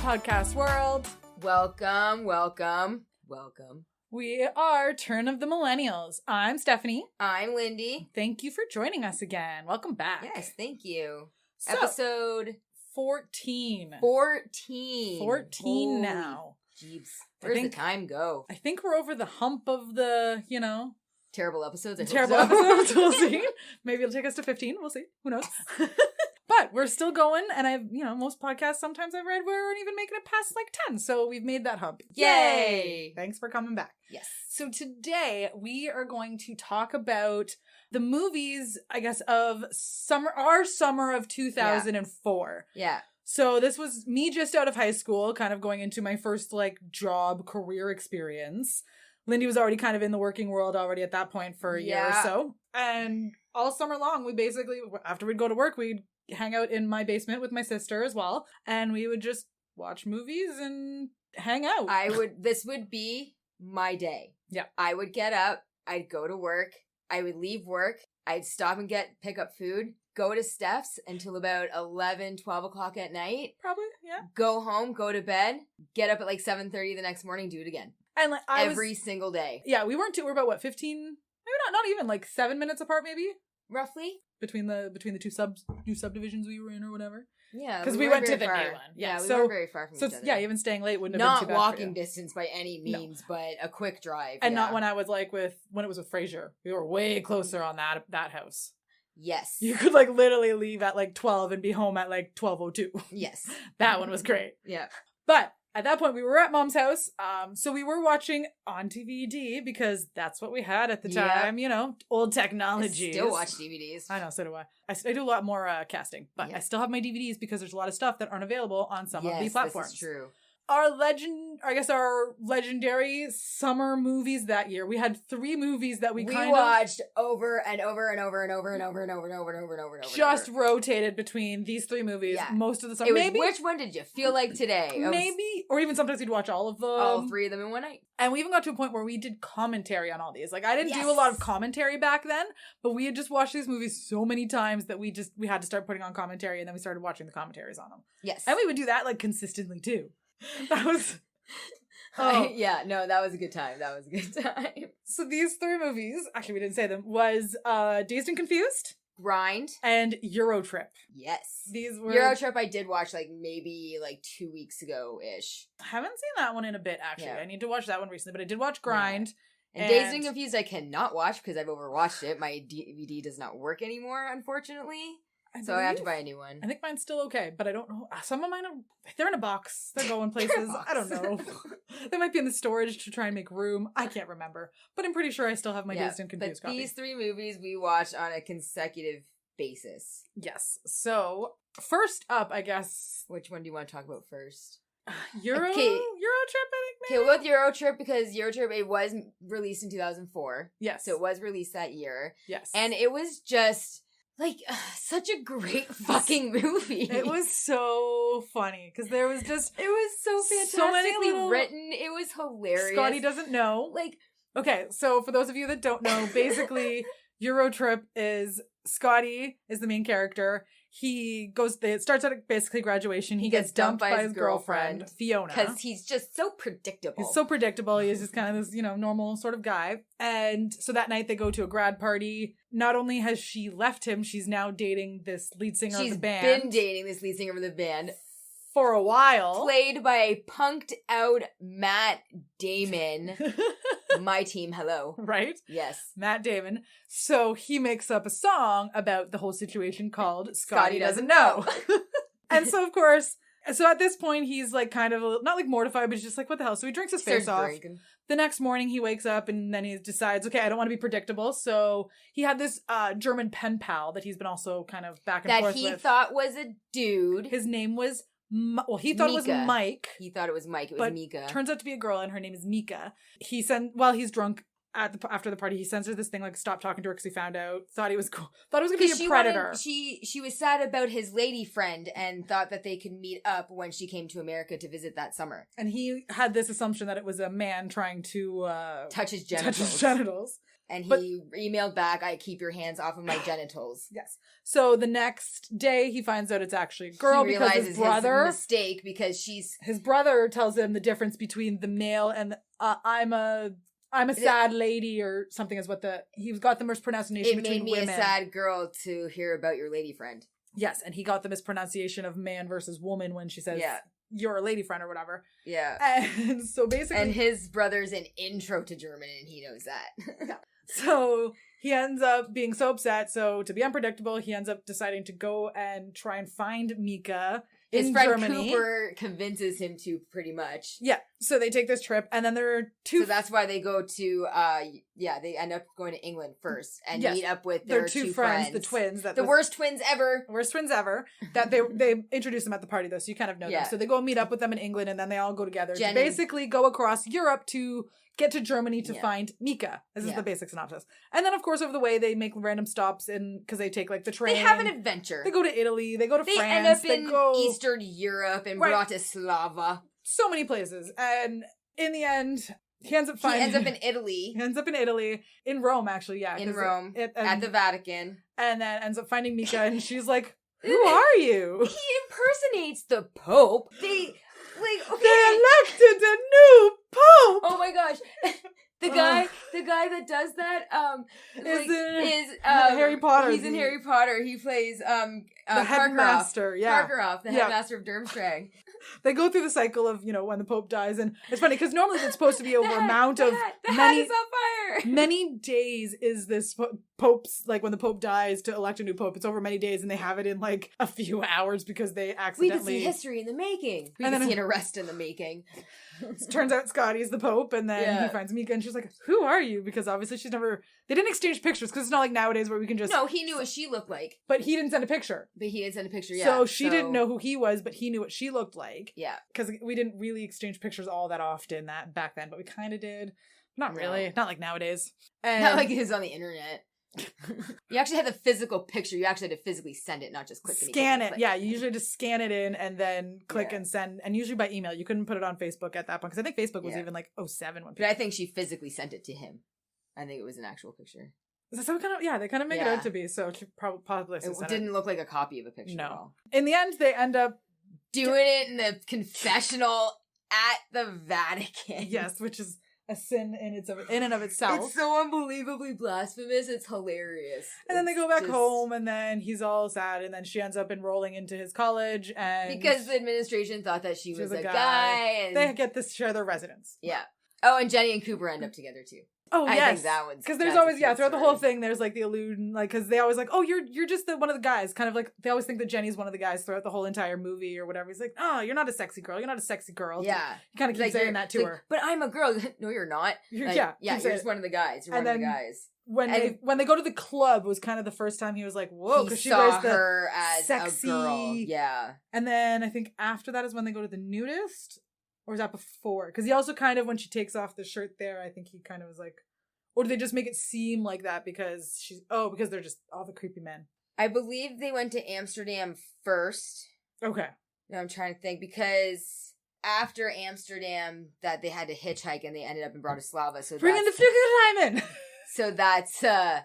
podcast world. Welcome, welcome, welcome. We are Turn of the Millennials. I'm Stephanie. I'm Lindy. Thank you for joining us again. Welcome back. Yes, thank you. So, Episode 14. 14. 14 Holy now. Jeebs. Where's the time go? I think we're over the hump of the, Terrible episodes. terrible episodes. We'll see. Maybe it'll take us to 15. We'll see. Who knows? But we're still going, and most podcasts sometimes I've read weren't even making it past like 10, so we've made that hump. Yay! Thanks for coming back. Yes. So today we are going to talk about the movies, I guess, of our summer of 2004. Yeah. So this was me just out of high school, kind of going into my first job career experience. Lindy was already kind of in the working world already at that point for a year or so. And all summer long, we basically, after we'd go to work, we'd hang out in my basement with my sister as well. And we would just watch movies and hang out. This would be my day. Yeah. I would get up, I'd go to work, I would leave work, I'd stop and pick up food, go to Steph's until about 11, 12 o'clock at night. Probably, yeah. Go home, go to bed, get up at 7:30 the next morning, do it again. And every single day. Yeah, we're about 15, maybe not even 7 minutes apart maybe. Roughly. Between the two new subdivisions we were in or whatever. Yeah. Because we went to the new one. Yeah, we weren't very far from each other. Yeah, even staying late wouldn't have been too bad. Not walking distance by any means, but a quick drive. And not when I was when it was with Frasier. We were way closer on that house. Yes. You could literally leave at 12 and be home at 12:02. Yes. That one was great. Yeah. But at that point, we were at Mom's house, so we were watching on DVD because that's what we had at the time, old technology. I still watch DVDs. I know, so do I. I do a lot more casting, but I still have my DVDs because there's a lot of stuff that aren't available on some of these platforms. This is true. Our legendary summer movies that year. We had 3 movies that we watched over and over and over and over and over and over and over and over and over and over. Just rotated between these 3 movies most of the summer. Maybe which one did you feel like today? Maybe, or even sometimes we'd watch all of them. All 3 of them in one night. And we even got to a point where we did commentary on all these. I didn't do a lot of commentary back then, but we had just watched these movies so many times that we had to start putting on commentary, and then we started watching the commentaries on them. Yes. And we would do that consistently too. That was that was a good time. So these 3 movies, actually we didn't say them, was Dazed and Confused, Grind, and EuroTrip. Yes. These were EuroTrip I did watch maybe 2 weeks ago-ish. I haven't seen that one in a bit, actually. I need to watch that one recently, but I did watch Grind. Yeah. And Dazed and Confused I cannot watch because I've overwatched it. My DVD does not work anymore, unfortunately. So I have to buy a new one. I think mine's still okay, but I don't know. Some of mine they're in a box. They're going places. I don't know. They might be in the storage to try and make room. I can't remember. But I'm pretty sure I still have my Dazed and Confused copy. These 3 movies we watched on a consecutive basis. Yes. So, first up, I guess. Which one do you want to talk about first? EuroTrip, I think, maybe? Okay, we'll go with EuroTrip because EuroTrip, it was released in 2004. Yes. So it was released that year. Yes. And it was just... such a great fucking movie. It was so funny because there was just... It was so fantastically written. It was hilarious. Scotty doesn't know. Okay, so for those of you that don't know, basically, EuroTrip is... Scotty is the main character. It starts at basically graduation. He gets dumped by his girlfriend, Fiona. Because he's just so predictable. He's so predictable. He's just kind of this, normal sort of guy. And so that night they go to a grad party. Not only has she left him, she's now dating this lead singer of the band. She's been dating this lead singer of the band. For a while. Played by a punked out Matt Damon. My team, hello. Right? Yes. Matt Damon. So he makes up a song about the whole situation called Scotty Doesn't Know. And so, of course, at this point, he's kind of, not mortified, but he's just what the hell? So he drinks his face off. Drinking. The next morning, he wakes up and then he decides, okay, I don't want to be predictable. So he had this German pen pal that he's been also kind of back and forth with. That he thought was a dude. His name was... he thought Mika. It was Mike. He thought it was Mike. It was Mika. Turns out to be a girl, and her name is Mika. While he's drunk after the party, he sends her this thing stop talking to her because he found out. Thought he was cool. Thought it was gonna be a predator. She was sad about his lady friend and thought that they could meet up when she came to America to visit that summer. And he had this assumption that it was a man trying to touch his genitals. And he emailed back, I keep your hands off of my genitals. Yes. So the next day he finds out it's actually a girl because his brother... his mistake because his brother tells him the difference between the male and I'm a sad lady or something is what he's got the mispronunciation between women. It made me a sad girl to hear about your lady friend. Yes, and he got the mispronunciation of man versus woman when she says you're a lady friend or whatever. Yeah. And so basically... And his brother's an intro to German and he knows that. Yeah. So he ends up being so upset. So to be unpredictable, he ends up deciding to go and try and find Mika in His friend Germany. Cooper convinces him to, pretty much. Yeah. So they take this trip, and then there are two... So that's why they go to, they end up going to England first and meet up with their two friends. The twins. Worst twins ever. Worst twins ever. That they introduce them at the party, though, so you kind of know them. So they go and meet up with them in England, and then they all go together to basically go across Europe to get to Germany to find Mika. This is the basic synopsis. And then, of course, over the way, they make random stops because they take, like, the train. They have an adventure. They go to Italy. They go to France. They end up in Eastern Europe and Bratislava. So many places. And in the end, he ends up in Italy. He ends up in Italy. In Rome, actually, yeah. In Rome. At the Vatican. And then ends up finding Mika, and she's like, who are you? He impersonates the Pope. They elected a new Pope! Oh my gosh. The guy that does that is Harry Potter. He's in Harry Potter. He plays the headmaster. Yeah, Karkaroff, the headmaster of Durmstrang. They go through the cycle of when the Pope dies, and it's funny because normally it's supposed to be over amount of the hat is on fire. Many days is this Pope's when the Pope dies to elect a new Pope. It's over many days, and they have it in like a few hours because they accidentally. We can see history in the making. We can see an arrest in the making. Turns out Scotty's the Pope, and then he finds Mika, and she's like, who are you? Because obviously they didn't exchange pictures, because it's not like nowadays where we can just... No, he knew what she looked like. But he didn't send a picture. Yeah. So she didn't know who he was, but he knew what she looked like. Yeah. Because we didn't really exchange pictures all that often back then, but we kind of did. Not really. No. Not like nowadays. And not like it was on the internet. You actually had the physical picture. You actually had to physically send it, not just scan it. Yeah, you usually just scan it in and then click and send, and usually by email. You couldn't put it on Facebook at that point, because I think Facebook was even like 07 when people... But I think she physically sent it to him. I think it was an actual picture. So they kind of make it out to be. So she probably it didn't look like a copy of a picture. No. At all. In the end, they end up doing it in the confessional at the Vatican. Yes, which is a sin in and of itself. It's so unbelievably blasphemous. It's hilarious. And then they go back home, and then he's all sad, and then she ends up enrolling into his college, and because the administration thought that she was a guy, and they get to share their residence. Yeah. Oh, and Jenny and Cooper end up together too. Oh, yes. I think that one's... Because there's always, throughout the whole thing, there's, like, the allusion, like, because they always, like, oh, you're just one of the guys. Kind of, like, they always think that Jenny's one of the guys throughout the whole entire movie or whatever. He's like, oh, you're not a sexy girl. You're not a sexy girl. Yeah. He kind of keeps saying that to her. But I'm a girl. No, you're not. Like, yeah, you're just one of the guys. You're one of the guys. When they go to the club was kind of the first time he was like, whoa, because she wears her as sexy... a girl. Yeah. And then I think after that is when they go to the nudist. Or is that before? Because he also kind of, when she takes off the shirt there, I think he kind of was like... Or do they just make it seem like that because because they're just all the creepy men? I believe they went to Amsterdam first. Okay. Now I'm trying to think, because after Amsterdam that they had to hitchhike and they ended up in Bratislava. So bring in the Flugelimen! So that's... I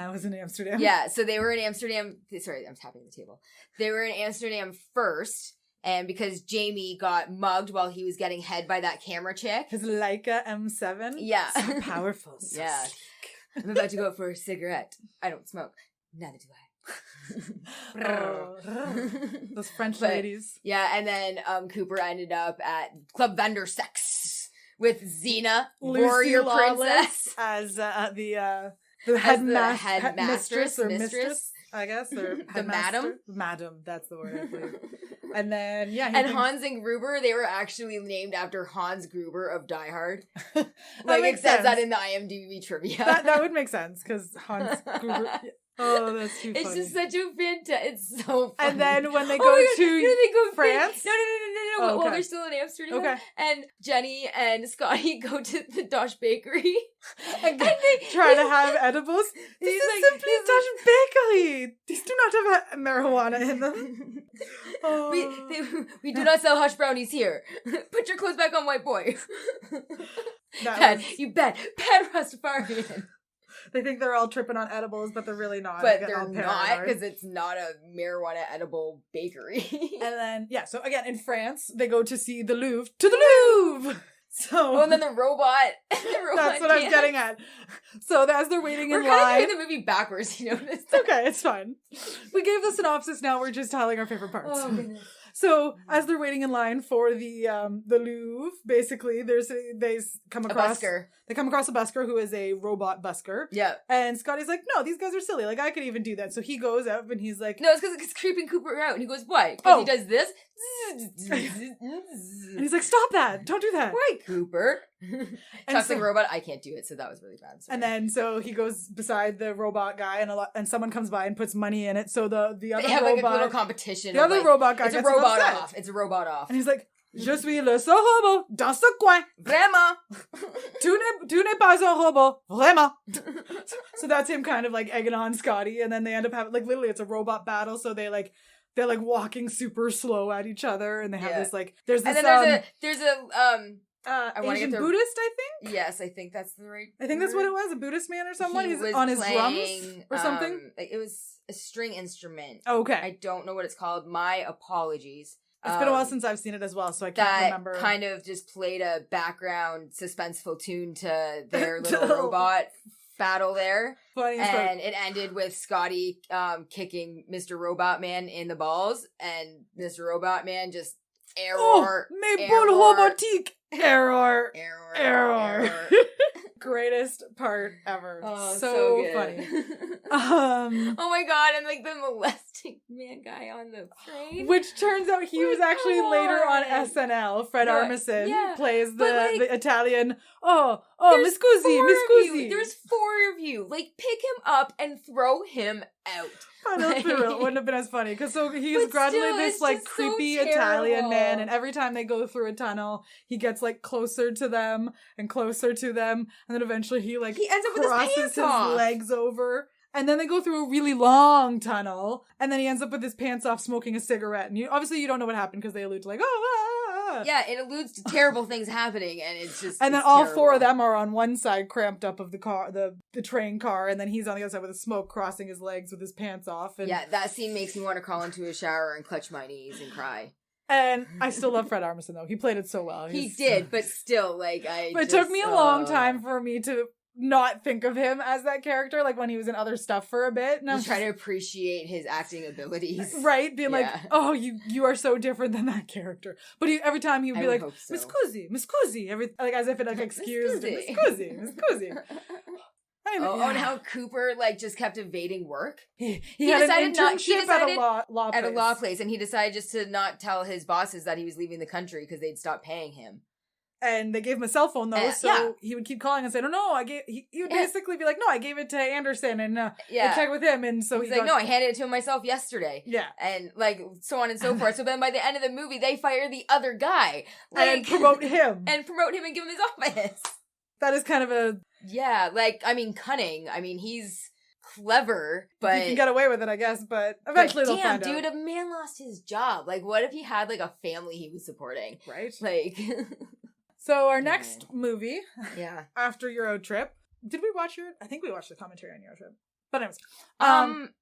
was in Amsterdam. Yeah, so they were in Amsterdam... Sorry, I'm tapping the table. They were in Amsterdam first... And because Jamie got mugged while he was getting head by that camera chick. His Leica M7? Yeah. So powerful. So yeah. sleek. I'm about to go for a cigarette. I don't smoke. Neither do I. Those French ladies. Yeah, and then Cooper ended up at Club Vendor Sex with Xena, Lucy warrior Lawless, princess. As the headmistress or mistress. I guess, or the madam. Madam, that's the word I believe. And then, Hans and Gruber, they were actually named after Hans Gruber of Die Hard. Like it says that in the IMDb trivia. That would make sense, because Hans Gruber... Oh, that's too funny. It's just such a it's so funny. And then when they go to France... No. Oh, okay. Well, they're still in Amsterdam. Okay. And Jenny and Scotty go to the Dosh Bakery. and they try to have edibles. This is simply Dosh Bakery. These do not have marijuana in them. Oh. We do not sell hush brownies here. Put your clothes back on, white boy. You bad Rastafarian. They think they're all tripping on edibles, but they're really not. But they're not, because it's not a marijuana edible bakery. And then, so again, in France, they go to see the Louvre. To the Louvre! So, and then the robot. That's what I'm getting at. So as they're waiting in line. We're kind of doing the movie backwards, you know. It's okay, it's fine. We gave the synopsis, now we're just telling our favorite parts. Oh, goodness. So as they're waiting in line for the Louvre, basically, they come across a busker who is a robot busker. Yeah. And Scotty's like, no, these guys are silly. Like, I could even do that. So he goes up and he's like, no, it's because it's creeping Cooper out. And he goes, why? Because he does this. And he's like, stop that. Don't do that. Why, Cooper? Toxic robot. I can't do it. So that was really bad. Sorry. And then so he goes beside the robot guy and someone comes by and puts money in it. So the other they have robot, like a little competition. The other robot guy it's gets a robot off. It's a robot off. And he's like, je suis le seul robot dans ce coin. Vraiment. Tu n'es pas un robot. Vraiment. So that's him kind of like egging on Scotty. And then they end up having, like, literally it's a robot battle. So they're like walking super slow at each other. And they have this like, there's this, and then there's a I want to get Buddhist, I think? Yes, I think that's the right I think that's what it was, a Buddhist man or someone. He's on his drums or something. It was a string instrument. Okay. I don't know what it's called. My apologies. It's been a while since I've seen it as well, so I can't remember. That kind of just played a background suspenseful tune to their little robot battle there. Funny and it ended with Scotty kicking Mr. Robot Man in the balls, and Mr. Robot Man just error. Mes boules robotiques. Error. Greatest part ever. Oh, so good. funny. Oh my god, and like the molesting man guy on the train. Which turns out he was actually later on SNL. Fred Armisen plays the Italian. Mi scusi. There's 4 of you. Like, pick him up and throw him out. I know, it wouldn't have been as funny because he's gradually this like creepy Italian man, and every time they go through a tunnel, he gets like closer to them, and then eventually he ends up crosses his legs over, and then they go through a really long tunnel, and then he ends up with his pants off, smoking a cigarette, and you don't know what happened because they allude to like yeah, it alludes to terrible things happening, and it's just and then all terrible. 4 of them are on one side cramped up of the car, the train car, and then he's on the other side with the smoke crossing his legs with his pants off. And yeah, that scene makes me want to crawl into a shower and clutch my knees and cry. And I still love Fred Armisen though. He played it so well. He did, but still, like But it took me a long time for me to not think of him as that character, like when he was in other stuff for a bit. And I'm trying to appreciate his acting abilities. Right? Being like, oh, you are so different than that character. But every time he would be like, Miss Cusi, like as if it like excused Miss Cusi. And how Cooper like just kept evading work. He had an internship at a law place. At a law place, and he decided just to not tell his bosses that he was leaving the country because they'd stop paying him. And they gave him a cell phone though, so he would keep calling and say, "No, he would basically be like, no, I gave it to Anderson and check with him." And so he's like, "No, I handed it to him myself yesterday." Yeah, and like so on and so forth. So then by the end of the movie, they fire the other guy and promote him and give him his office. That is kind of a cunning. I mean, he's clever, but he can get away with it, I guess. But eventually, they'll find out. Dude, a man lost his job. Like, what if he had like a family he was supporting? Right, like. So our next movie, after EuroTrip, did we watch I think we watched the commentary on EuroTrip. But anyways, I'm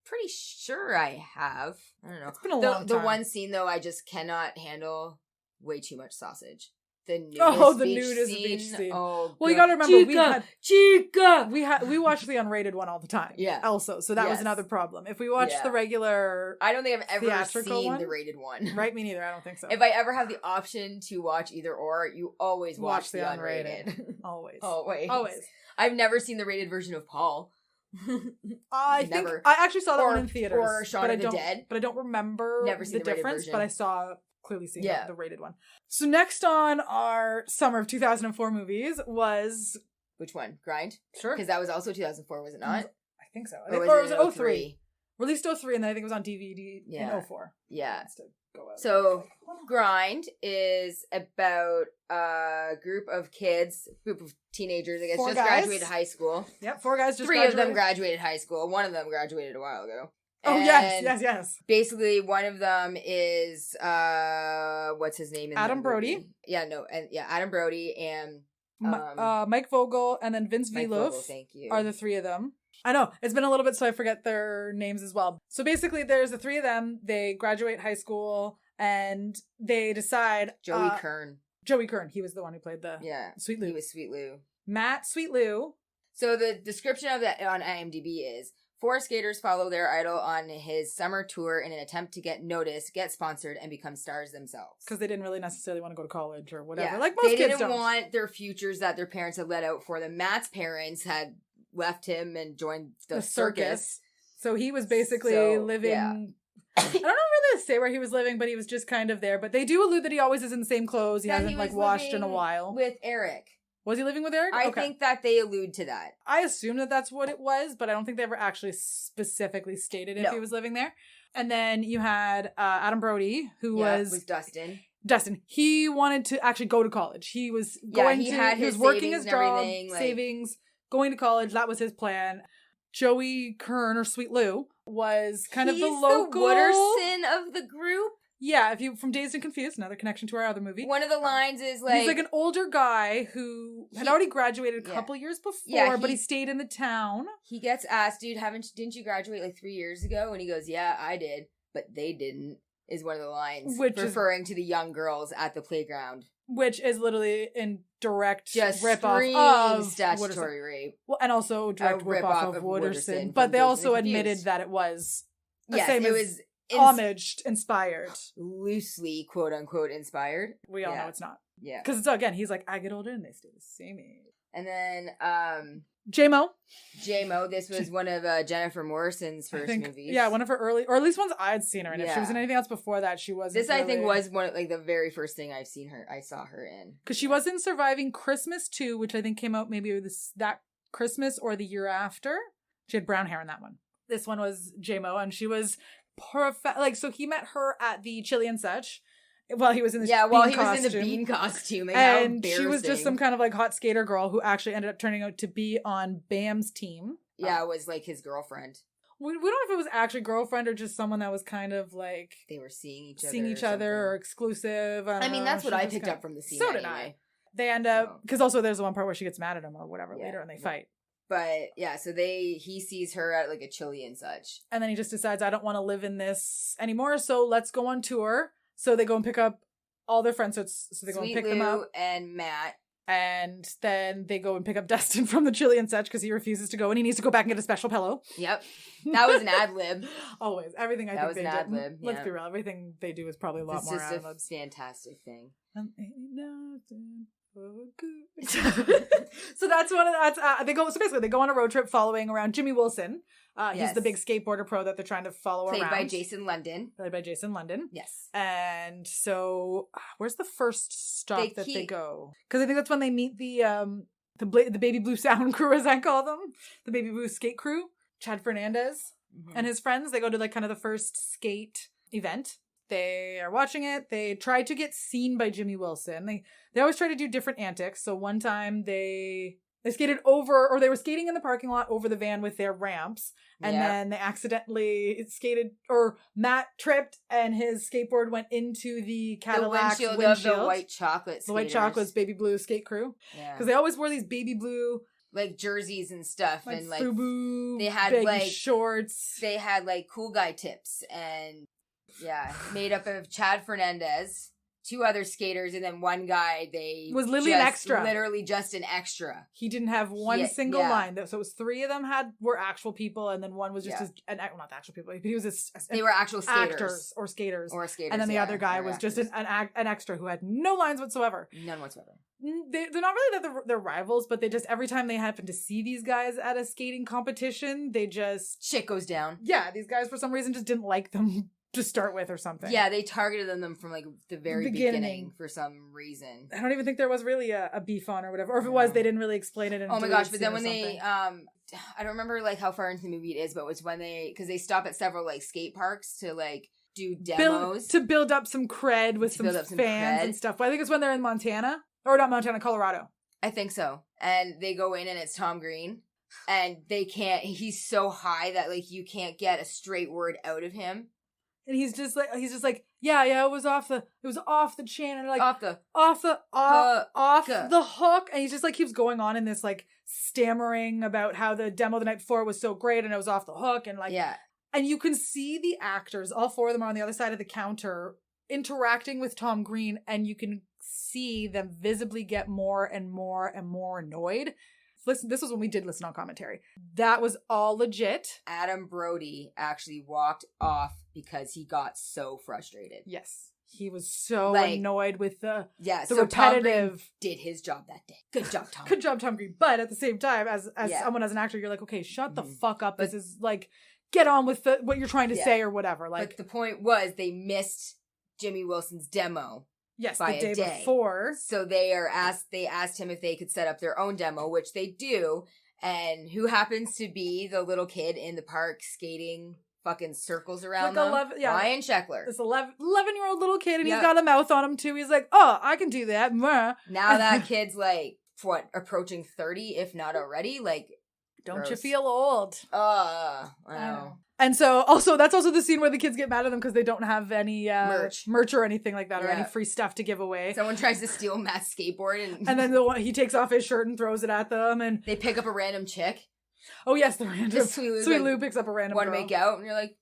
pretty sure I have. I don't know. It's been a long time. The one scene though, I just cannot handle way too much sausage. The nudist beach scene. Oh, well, you gotta remember, Chica! we watched the unrated one all the time. Yeah. Also, so that was another problem. If we watched the regular, I don't think I've ever seen the rated one. Right, me neither. I don't think so. If I ever have the option to watch either or, you always watch the unrated. Always. I've never seen the rated version of Paul. I actually saw that one in theaters. Or Shaun of the Dead. But I don't remember the difference. But I saw clearly seen the rated one. So next on our summer of 2004 movies was... Which one? Grind? Sure. Because that was also 2004, was it not? I think so. Or was it 03? Released 03, and then I think it was on DVD in 04. Yeah. So Grind is about a group of teenagers, I guess, just graduated high school. Yep, 4 guys just graduated. 3 of them graduated high school. One of them graduated a while ago. And yes. Basically, one of them is what's his name? Adam Brody. Adam Brody, and Mike Vogel and then Vince Viluf thank you. are the three of them. I know, it's been a little bit, so I forget their names as well. So basically, there's the three of them. They graduate high school, and they decide... Joey Kern. Joey Kern. He was the one who played the Sweet Lou. He was Sweet Lou. Matt Sweet Lou. So the description of that on IMDb is, 4 skaters follow their idol on his summer tour in an attempt to get noticed, get sponsored, and become stars themselves. Because they didn't really necessarily want to go to college or whatever. Yeah. Like most kids don't. They didn't want their futures that their parents had let out for them. Matt's parents had left him and joined the circus. So he was basically living... Yeah. I don't know really say where he was living, but he was just kind of there. But they do allude that he always is in the same clothes. He hasn't washed in a while. With Eric. Was he living with Eric? I think that they allude to that. I assume that that's what it was, but I don't think they ever actually specifically stated if he was living there. And then you had Adam Brody, who was Dustin. Dustin. He wanted to actually go to college. He was going he was working his job, savings, going to college. That was his plan. Joey Kern, or Sweet Lou, was kind of the local... the Wooderson of the group. Yeah, if you from Dazed and Confused, another connection to our other movie. One of the lines is like... He's like an older guy who had already graduated a couple years before, but he stayed in the town. He gets asked, dude, didn't you graduate like 3 years ago? And he goes, yeah, I did, but they didn't, is one of the lines. Referring to the young girls at the playground. Which is literally in direct rip-off of statutory rape. Well, and also direct rip-off of Wooderson. But they also admitted that it was the same as... homaged, inspired. Loosely, quote-unquote, inspired. We all know it's not. Yeah. Because again, he's like, I get older and they stay the same age. And then, J-Mo, this was one of Jennifer Morrison's first movies. Yeah, one of her early, or at least ones I'd seen her in. If she was in anything else before that, she wasn't. This, I think, was one of, like, the very first thing I saw her in. Because she was in Surviving Christmas 2, which I think came out maybe that Christmas or the year after. She had brown hair in that one. This one was J-Mo, and she was... so he met her at the Chili and Such while he was in the bean costume. Like, and she was just some kind of like hot skater girl who actually ended up turning out to be on Bam's team. Yeah, it was like his girlfriend. We don't know if it was actually girlfriend or just someone that was kind of like they were seeing each other or exclusive. I mean, that's what I picked up from the scene. So did I. They end up because also there's the one part where she gets mad at him or whatever later and they fight. But yeah, so he sees her at like a Chili and Such. And then he just decides, I don't want to live in this anymore, so let's go on tour. So they go and pick up all their friends. So they go and pick them up. And Matt. And then they go and pick up Dustin from the Chili and Such because he refuses to go and he needs to go back and get a special pillow. Yep. That was an ad lib. Always. Everything I think they do. That was an ad lib. Let's be real. Everything they do is probably a lot more ad libs. It's a fantastic thing. So that's one of they go on a road trip following around Jimmy Wilson. He's the big skateboarder pro that they're trying to follow around. Played by Jason London. Yes. And so where's the first stop they go? Because I think that's when they meet the baby blue sound crew, as I call them, the baby blue skate crew. Chad Fernandez and his friends. They go to like kind of the first skate event. They are watching it. They try to get seen by Jimmy Wilson. They always try to do different antics. So one time they skated over, or they were skating in the parking lot over the van with their ramps. And then they accidentally skated, or Matt tripped and his skateboard went into the Cadillac windshield. Of the White Chocolate skaters. The White Chocolate's baby blue skate crew. Yeah. Because they always wore these baby blue... like jerseys and stuff. Like and like FUBU, they had big like shorts. They had like cool guy tips and... yeah, made up of Chad Fernandez, 2 other skaters, and then one guy was literally an extra. Literally just an extra. He didn't have one single line. So it was 3 of them were actual people, and then one was just not the actual people, but he was they were actual skaters. Actors or skaters. And then the other guy was just an extra who had no lines whatsoever. None whatsoever. They're not really that they're rivals, but they just, every time they happen to see these guys at a skating competition, they just... shit goes down. Yeah, these guys for some reason just didn't like them to start with or something. Yeah, they targeted them from like the very beginning for some reason. I don't even think there was really a beef on or whatever. Or if it was, they didn't really explain it. Oh my gosh, but then when they, I don't remember like how far into the movie it is, but it's when because they stop at several like skate parks to like do demos. To build up some cred with some fans and stuff. But I think it's when they're in Montana. Or not Montana, Colorado. I think so. And they go in and it's Tom Green. And he's so high that like you can't get a straight word out of him. And he's just like, yeah, it was off the chain, and like off the hook, and he just like keeps going on in this like stammering about how the demo the night before was so great and it was off the hook, and like and you can see the actors, all four of them are on the other side of the counter interacting with Tom Green, and you can see them visibly get more and more and more annoyed. Listen, this was when we did listen on commentary. That was all legit. Adam Brody actually walked off because he got so frustrated. Yes. He was so annoyed with the repetitive. Tom Green did his job that day. Good job, Tom. Good job, Tom Green. But at the same time, as someone, as an actor, you're like, okay, shut the fuck up. This is like, get on with what you're trying to say or whatever. Like, but the point was they missed Jimmy Wilson's demo. Yes, by the day before. So they asked him if they could set up their own demo, which they do. And who happens to be the little kid in the park skating fucking circles around them? Ryan Sheckler. This 11-year-old little kid, and he's got a mouth on him too. He's like, oh, I can do that. Now that kid's like, approaching 30, if not already? Like, don't gross. You feel old? I know. And so, also, that's also the scene where the kids get mad at them because they don't have any merch or anything like that, or any free stuff to give away. Someone tries to steal Matt's skateboard, and then he takes off his shirt and throws it at them, and they pick up a random chick. Oh yes, the random Sweet Lou picks up a random. Want to make out, and you're like,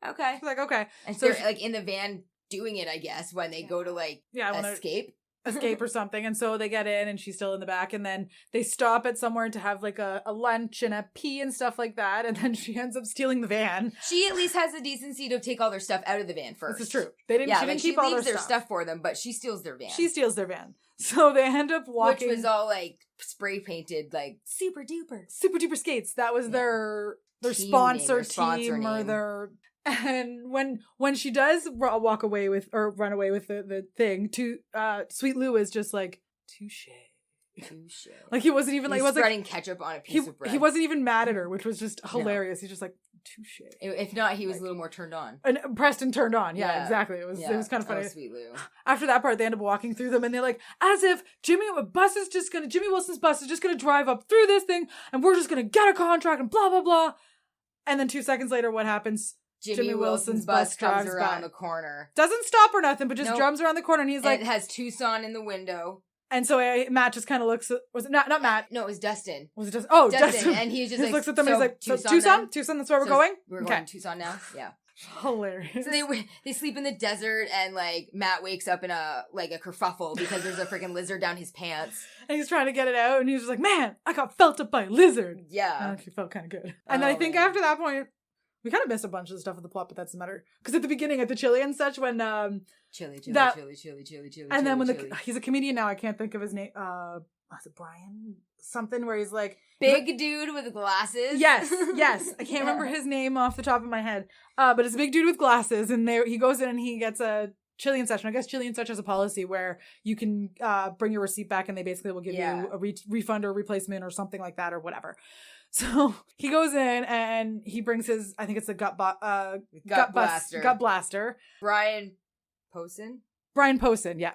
okay. She's like, okay. And so they're like in the van doing it, I guess, when they go to like escape or something, and so they get in and she's still in the back, and then they stop at somewhere to have like a lunch and a pee and stuff like that, and then she ends up stealing the van. She at least has the decency to take all their stuff out of the van first. This is true. She didn't keep all their stuff for them, but she steals their van. So they end up walking, which was all like spray painted, like super duper skates. That was their sponsor team or their. And when she does run away with the thing, Sweet Lou is just like, touche. Like he wasn't even like, he was spreading ketchup on a piece of bread. He wasn't even mad at her, which was just hilarious. No. He's just like, touche. If not, he was a little more turned on. And Preston turned on. Yeah, exactly. It was kind of funny. Oh, Sweet Lou. After that part, they end up walking through them, and they're like, as if Jimmy Wilson's bus is just gonna drive up through this thing, and we're just gonna get a contract and blah blah blah. And then 2 seconds later, what happens? Jimmy Wilson's bus comes around the corner. Doesn't stop or nothing, but just drums around the corner, and he's like... it has Tucson in the window. And so Matt just kind of looks... Was it not Matt? No, it was Dustin. Was it Dustin? Oh, Dustin. And he just looks at them and he's like, Tucson? Tucson, that's where we're going? We're going to Tucson now? Yeah. Hilarious. So they sleep in the desert, and like Matt wakes up in a kerfuffle because there's a freaking lizard down his pants. And he's trying to get it out, and he's just like, man, I got felt up by a lizard. Yeah. I actually felt kind of good. And then I think after that point... we kind of missed a bunch of the stuff with the plot, but that doesn't matter. Because at the beginning, at the chili and such, when chili, and then when he's a comedian now, I can't think of his name. Was it Brian something? Where he's like big dude with glasses. Yes. I can't remember his name off the top of my head. But it's a big dude with glasses, and he goes in and he gets a Chili and Such. And I guess Chili and Such has a policy where you can bring your receipt back, and they basically will give you a refund or replacement or something like that or whatever. So he goes in and he brings his, I think it's a gut blaster. Brian Posehn, yeah.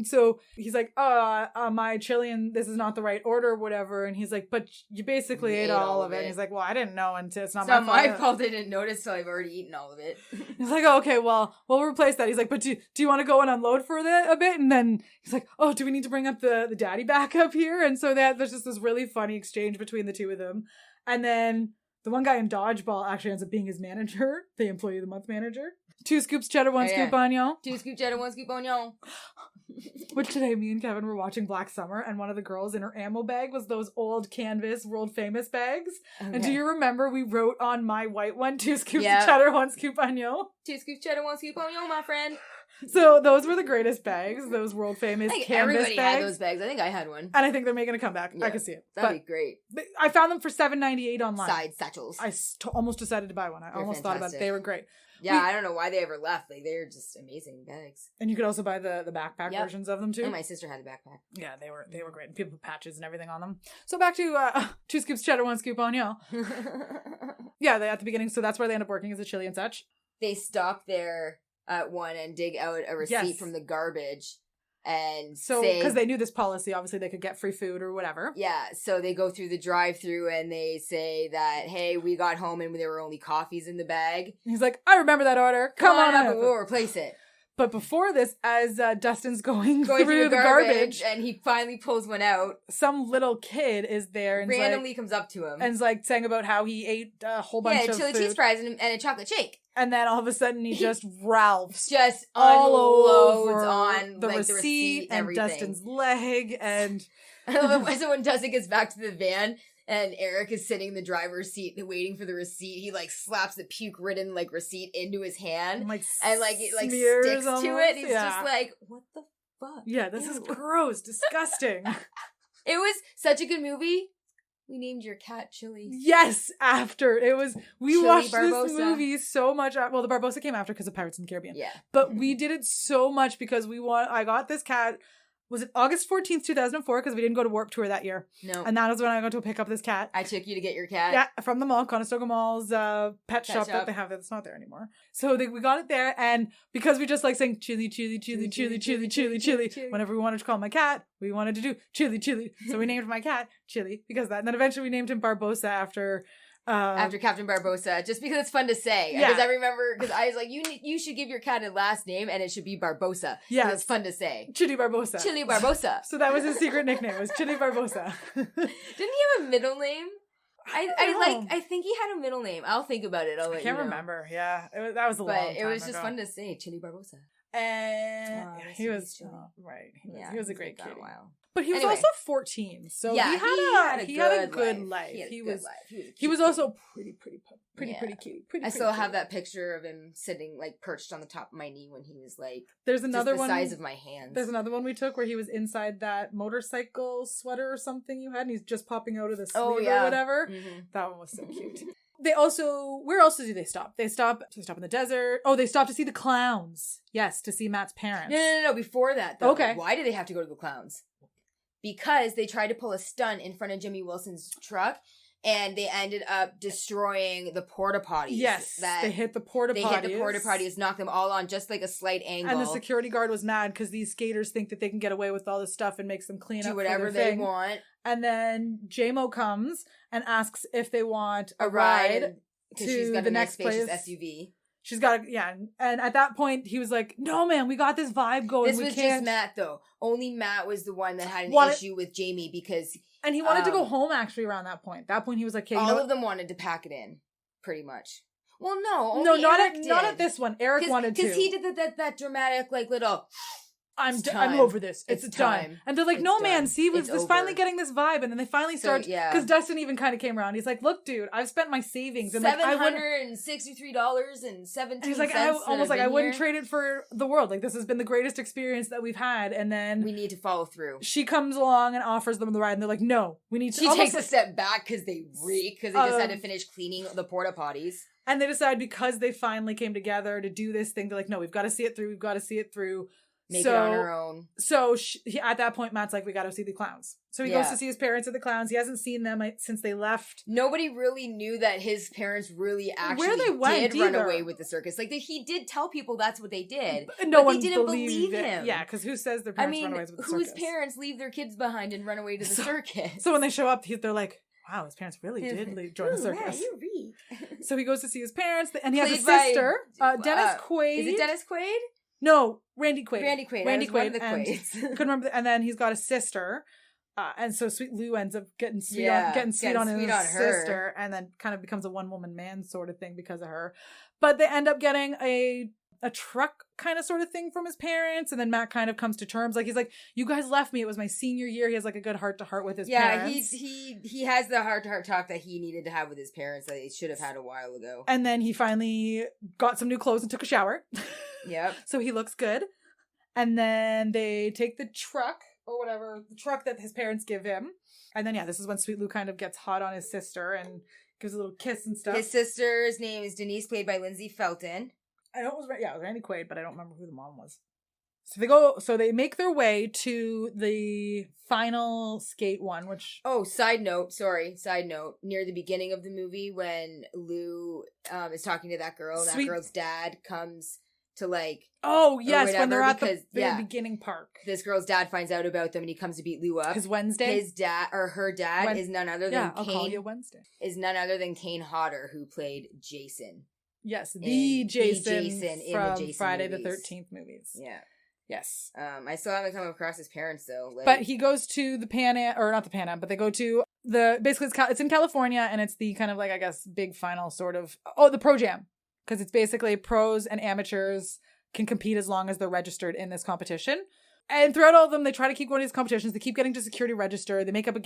So he's like, my chili and this is not the right order or whatever. And he's like, but you basically ate all of it. And he's like, well, I didn't know until it's not my fault. I didn't notice till I've already eaten all of it. He's like, oh, okay, well, we'll replace that. He's like, but do you want to go and unload for a bit? And then he's like, oh, do we need to bring up the daddy back up here? And so there's just this really funny exchange between the two of them. And then the one guy in Dodgeball actually ends up being his manager, the Employee of the Month manager. 2 scoops cheddar, 1 scoop onion. 2 scoop cheddar, 1 scoop onion. Which today, me and Kevin were watching Black Summer, and one of the girls in her ammo bag was those old canvas world famous bags. Okay. And do you remember we wrote on my white one, 2 scoops cheddar, 1 scoop onion? 2 scoops cheddar, 1 scoop onion, my friend. So those were the greatest bags, those world famous canvas bags. Everybody had those bags. I think I had one. And I think they're making a comeback. Yeah, I can see it. That'd be great. I found them for $7.98 online. Side satchels. I almost decided to buy one. I almost thought about it. They were great. Yeah, I don't know why they ever left. Like, they're just amazing bags. And you could also buy the backpack versions of them too. And my sister had a backpack. Yeah, they were great. And people put patches and everything on them. So back to 2 scoops cheddar, 1 scoop onion. Yeah, at the beginning. So that's where they end up working as a Chili and Such. They stop there at one and dig out a receipt from the garbage. And so, because they knew this policy, obviously they could get free food or whatever. Yeah, so they go through the drive-thru and they say that, hey, we got home and there were only coffees in the bag. He's like, I remember that order. Come on up and we'll replace it. But before this, as Dustin's going through the garbage, and he finally pulls one out, some little kid is there and randomly comes up to him and is like saying about how he ate a whole bunch of chili food. cheese fries and a chocolate shake. And then all of a sudden he just Ralphs just all over on the receipt and everything. Dustin's leg. And so when Dustin gets back to the van and Eric is sitting in the driver's seat waiting for the receipt, he like slaps the puke-ridden like receipt into his hand and like it like sticks almost to it. He's just like, what the fuck? Yeah, this is gross, disgusting. It was such a good movie. We named your cat Chili. Yes, after. We Chili watched Barbosa. this movie so much. Well, the Barbosa came after because of Pirates in the Caribbean. Yeah. But we did it so much because I got this cat, was it August 14th, 2004? Because we didn't go to Warped Tour that year. No. And that was when I got to pick up this cat. I took you to get your cat? Yeah, from the mall, Conestoga Mall's pet shop that they have. It's not there anymore. So we got it there, and because we just like saying chili, chili, chili, chili, chili, chili, chili, whenever we wanted to call my cat, we wanted to do chili, chili. So we named my cat Chili because of that. And then eventually we named him Barbosa after Captain Barbosa, just because it's fun to say. Yeah. Because I remember, because I was like, you should give your cat a last name, and it should be Barbosa. Yeah, it's fun to say. Chili Barbosa. Chili Barbosa. So that was his secret nickname. It was Chili Barbosa. Didn't he have a middle name? I think he had a middle name. I'll think about it. I can't remember. Yeah, that was a long time ago. But it was just fun to say, Chili Barbosa. And he was right. He was a great kid. But he was also 14, so yeah, he had a good life. He was also pretty cute. I still have that picture of him sitting like perched on the top of my knee when he was like there's another just the size of my hands. There's another one we took where he was inside that motorcycle sweater or something you had, and he's just popping out of the sleeve or whatever. Mm-hmm. That one was so cute. They also, where else do they stop? They stop in the desert. Oh, they stop to see the clowns. Yes, to see Matt's parents. No. Before that, though. Okay. Why do they have to go to the clowns? Because they tried to pull a stunt in front of Jimmy Wilson's truck, and they ended up destroying the porta potties. Yes, they hit the porta potties. Knocked them all on just like a slight angle. And the security guard was mad because these skaters think that they can get away with all this stuff and makes them clean up. Do whatever they want. And then J-Mo comes and asks if they want a ride to she's got the a next place. SUV. She's got and at that point he was like, "No, man, we got this vibe going. This was just Matt, though. Only Matt was the one that had an issue with Jamie because and he wanted to go home actually around that point. That point he was like, "Okay, all of them wanted to pack it in, pretty much." Well, no, not at this one. Eric wanted to because he did that dramatic like little. I'm over this. It's done. And they're like, no, man, see, we're finally getting this vibe. And then they finally start, because Dustin even kind of came around. He's like, look, dude, I've spent my savings. And $763.17. He's like, I wouldn't trade it for the world. Like, this has been the greatest experience that we've had. And then we need to follow through. She comes along and offers them the ride. And they're like, no, we need to. She takes a step back because they reek, because they just had to finish cleaning the porta potties. And they decide because they finally came together to do this thing, they're like, no, we've got to see it through. Make it on her own. So at that point, Matt's like, we got to see the clowns. So he goes to see his parents at the clowns. He hasn't seen them since they left. Nobody really knew that his parents really actually did run away with the circus. Like, he did tell people that's what they did. But they didn't believe him. Yeah, because who says their parents run away with the circus? Whose parents leave their kids behind and run away to the circus? So when they show up, they're like, wow, his parents really did join the circus. Yeah, you read. So he goes to see his parents, and he has a sister, Dennis Quaid. Is it Dennis Quaid? No, Randy Quaid. Randy Quaid. Couldn't remember. And then he's got a sister, and so Sweet Lou ends up getting sweet on his sister, and then kind of becomes a one-woman man sort of thing because of her. But they end up getting a truck kind of sort of thing from his parents, and then Matt kind of comes to terms. Like, he's like, you guys left me. It was my senior year. He has like a good heart-to-heart with his parents. Yeah, he has the heart-to-heart talk that he needed to have with his parents that he should have had a while ago. And then he finally got some new clothes and took a shower. Yep. So he looks good. And then they take the truck or whatever, the truck that his parents give him. And then, this is when Sweet Lou kind of gets hot on his sister and gives a little kiss and stuff. His sister's name is Denise, played by Lindsay Felton. I know it was Randy Quaid, but I don't remember who the mom was. So they make their way to the final skate one, which... Oh, side note. Near the beginning of the movie when Lou is talking to that girl, and that girl's dad comes to like... Oh, yes, when they're at the beginning park. This girl's dad finds out about them and he comes to beat Lou up. His Wednesday? His dad, or her dad, is none other than I'll call you Wednesday. Is none other than Kane Hodder, who played Jason. Yes, the Jason from Jason Friday movies. the 13th movies. Yeah. Yes. I still haven't come across his parents though. But he goes to the Pan Am, or not the Pan Am, but they go to basically it's in California, and it's the kind of like, I guess, big final sort of, the Pro Jam. Because it's basically pros and amateurs can compete as long as they're registered in this competition. And throughout all of them, they try to keep going to these competitions. They keep getting to security register. They make up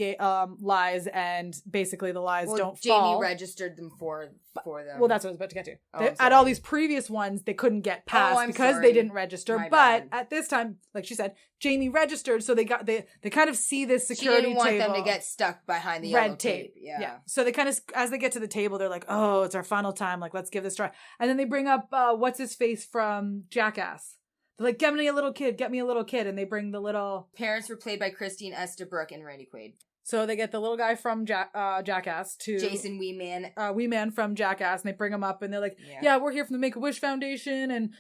lies, and basically the lies don't fall. Jamie registered them for them. Well, that's what I was about to get to. At all these previous ones, they couldn't get past because they didn't register. But at this time, like she said, Jamie registered, so they kind of see this security table. She didn't want them to get stuck behind the red tape. Yeah. So they kind of, as they get to the table, they're like, "Oh, it's our final time. Like, let's give this a try." And then they bring up what's his face from Jackass. They're like, get me a little kid. And they bring the little... Parents were played by Christine Estabrook and Randy Quaid. So they get the little guy from Jackass to... Jason Weeman. Weeman from Jackass. And they bring him up and they're like, yeah, we're here from the Make-A-Wish Foundation. And,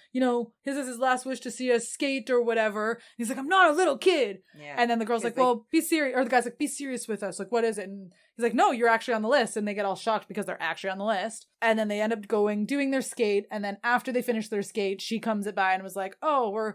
his is his last wish to see us skate or whatever. And he's like, I'm not a little kid. Yeah. And then the girl's like, well, be serious. Or the guy's like, be serious with us. Like, what is it? And he's like, no, you're actually on the list. And they get all shocked because they're actually on the list. And then they end up doing their skate. And then after they finish their skate, she comes by and was like, oh,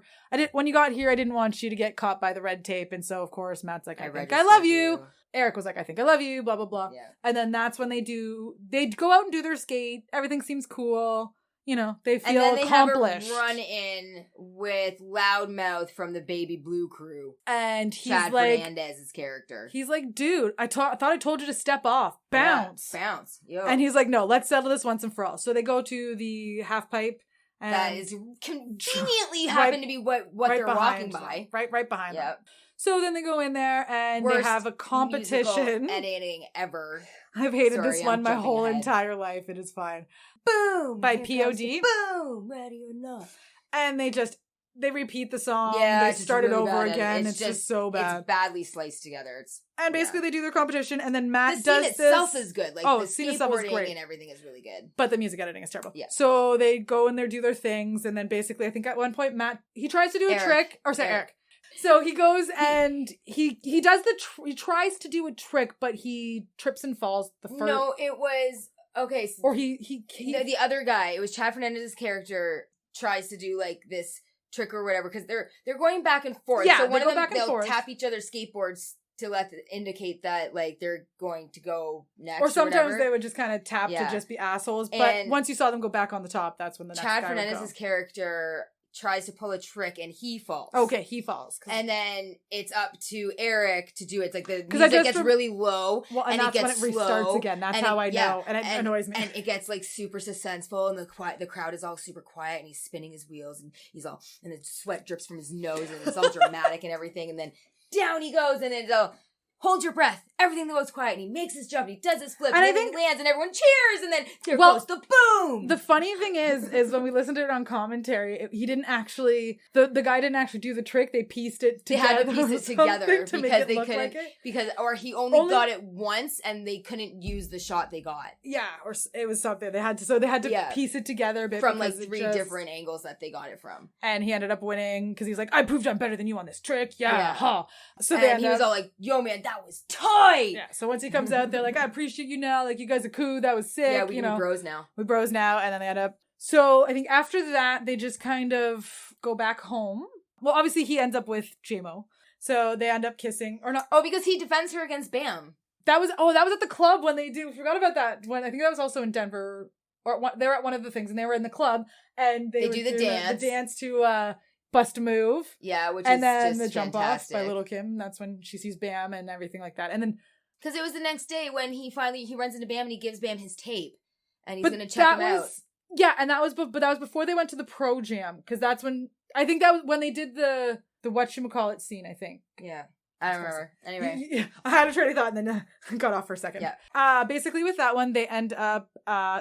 when you got here, I didn't want you to get caught by the red tape. And so, of course, Matt's like, I think I love you. Eric was like, I think I love you, blah, blah, blah. Yeah. And then that's when they go out and do their skate. Everything seems cool. They feel accomplished. And then they have a run-in with Loudmouth from the Baby Blue crew. And he's Chad like... Fernandez's character. He's like, dude, I thought I told you to step off. Bounce. Yeah, bounce. Yo. And he's like, no, let's settle this once and for all. So they go to the half pipe. And that is conveniently happened to be what they're walking by. Right behind them. So then they go in there and they have a competition. Editing ever. I've hated this one my whole entire life. It is fine. Boom! By POD. Boom! Ready or not. And they repeat the song. Yeah, they start really it over again. It's just so bad. It's badly sliced together. And basically they do their competition, and then Matt does this. The scene itself is good. Like, the scene itself is great. And everything is really good. But the music editing is terrible. Yeah. So they go in there, do their things, and then basically I think at one point Matt, he tries to do a trick. Or sorry, Eric. So he goes and he does he tries to do a trick, but he trips and falls the first. No, it was okay. So or he the other guy. It was Chad Fernandez's character tries to do like this trick or whatever because they're going back and forth. Yeah, so one of them they'll tap each other's skateboards to indicate that like they're going to go next. Or sometimes they would just kind of tap to just be assholes. But and once you saw them go back on the top, that's when the next Chad guy Fernandez's would go. Character tries to pull a trick and he falls. Okay, he falls. And then it's up to Eric to do it. It's like the music gets really low. Well, and that's when it restarts again. That's how I know. And it annoys me. And it gets like super suspenseful and the crowd is all super quiet and he's spinning his wheels and and the sweat drips from his nose and it's all dramatic and everything. And then down he goes and then it's all, hold your breath. Everything goes quiet. And he makes his jump. He does his flip. And he lands and everyone cheers. And then there goes the boom. The funny thing is when we listened to it on commentary, he didn't actually, the guy didn't actually do the trick. They pieced it together. They had to piece it together because they couldn't, or he only got it once and they couldn't use the shot they got. Yeah, or it was something. They had to piece it together a bit. From like three different angles that they got it from. And he ended up winning because he's like, I proved I'm better than you on this trick. Yeah. Huh. So and he was all like, yo man, that was tight. Yeah, so once he comes out, they're like, I appreciate you now. Like, you guys are cool. That was sick. Yeah, we bros now. We bros now. And then they end up. So I think after that, they just kind of go back home. Well, obviously, he ends up with JMO. So they end up kissing. Or not. Oh, because he defends her against Bam. That was at the club when they do. We forgot about that. I think that was also in Denver. Or they were at one of the things. And they were in the club. And they do the dance. The dance to... Bust a move. Yeah, which and is then just the jump fantastic. off by Little Kim. That's when she sees Bam and everything like that. And then because it was the next day when he runs into Bam and he gives Bam his tape and he's gonna check him out. Yeah, and that was before they went to the Pro Jam because that's when I think that was when they did the whatchamacallit scene. I think. Yeah. I don't remember. Anyway. Yeah, I had a train of thought and then got off for a second. Yeah. Basically with that one, they end up,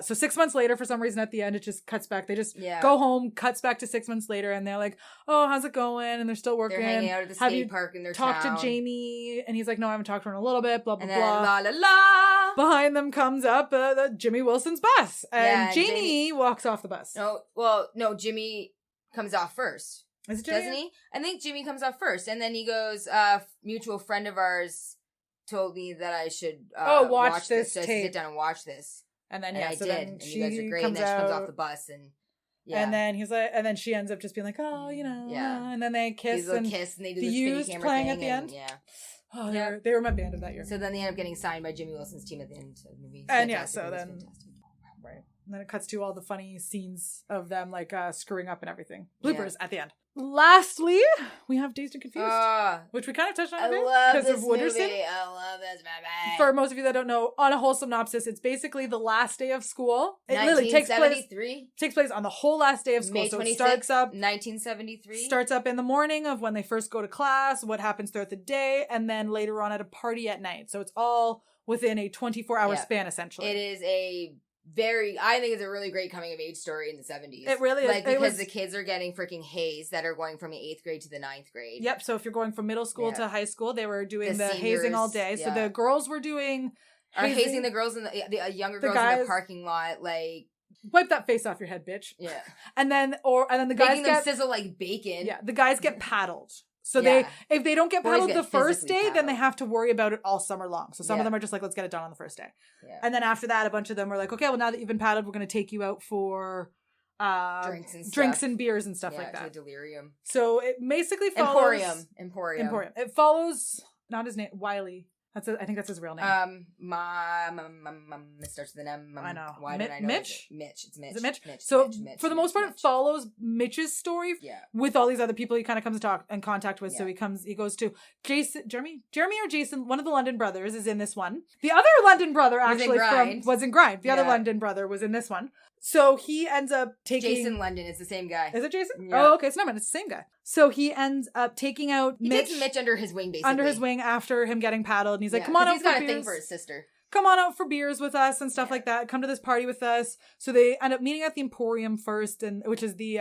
so 6 months later, for some reason at the end, it just cuts back. They just go home, cuts back to 6 months later, and they're like, oh, how's it going? And they're still working. They're hanging out at the skate park in their town. Talk to Jamie. And he's like, no, I haven't talked to her in a little bit, blah, blah, and blah. Then, la, la, la. Behind them comes up Jimmy Wilson's bus. And Jamie walks off the bus. No, Jimmy comes off first. Is it Jimmy? Doesn't he? I think Jimmy comes off first, and then he goes, mutual friend of ours told me that I should watch this tape. Sit down and watch this. And then, and so did. then and she you guys are great. comes And then she comes out, off the bus and and then he's like, and then she ends up just being like, oh, you know, and then they kiss and they do the the used camera playing thing at the end. Yeah. Oh, they were my band of that year. So then they end up getting signed by Jimmy Wilson's team at the end of the movie. And so then, right. And then it cuts to all the funny scenes of them like screwing up and everything. Bloopers at the end. Lastly, we have Dazed and Confused, which we kind of touched on a bit because of Wooderson. I love this movie. For most of you that don't know, on a whole synopsis, it's basically the last day of school. It literally takes place on the whole last day of school. May 26th, so it starts up 1973. Starts up in the morning of when they first go to class, what happens throughout the day, and then later on at a party at night. So it's all within a 24-hour span, essentially. It is I think it's a really great coming of age story in the 70s. It really is. Like, because the kids are getting freaking hazed that are going from the 8th grade to the 9th grade. Yep. So if you're going from middle school to high school, they were doing the seniors, hazing all day. So the girls were doing hazing the girls in the younger girls in the parking lot, like, wipe that face off your head, bitch. Yeah. And then the guys making them sizzle like bacon. Yeah. The guys get paddled. So if they don't get paddled the first day, then they have to worry about it all summer long. So some of them are just like, let's get it done on the first day. Yeah. And then after that, a bunch of them were like, okay, well, now that you've been paddled, we're going to take you out for drinks and beers and stuff like that. To Delirium. So it basically follows Emporium. It follows not his name, Wiley. I think that's his real name. It starts with an M. I know. Why did I know? Mitch? Mitch. It's Mitch. Is it Mitch? Mitch so Mitch, for the most part, it follows Mitch's story with all these other people he kind of comes in contact with. So he goes to Jeremy or Jason, one of the London brothers is in this one. The other London brother actually was in Grind. The other London brother was in this one. So he ends up taking... Jason London. It's the same guy. Is it Jason? Yeah. Oh, okay. So it's the same guy. So he ends up taking out Mitch. He takes Mitch under his wing, basically. Under his wing after him getting paddled. And he's like, come on out for beers. He's got a thing for his sister. Come on out for beers with us and stuff like that. Come to this party with us. So they end up meeting at the Emporium first, which is the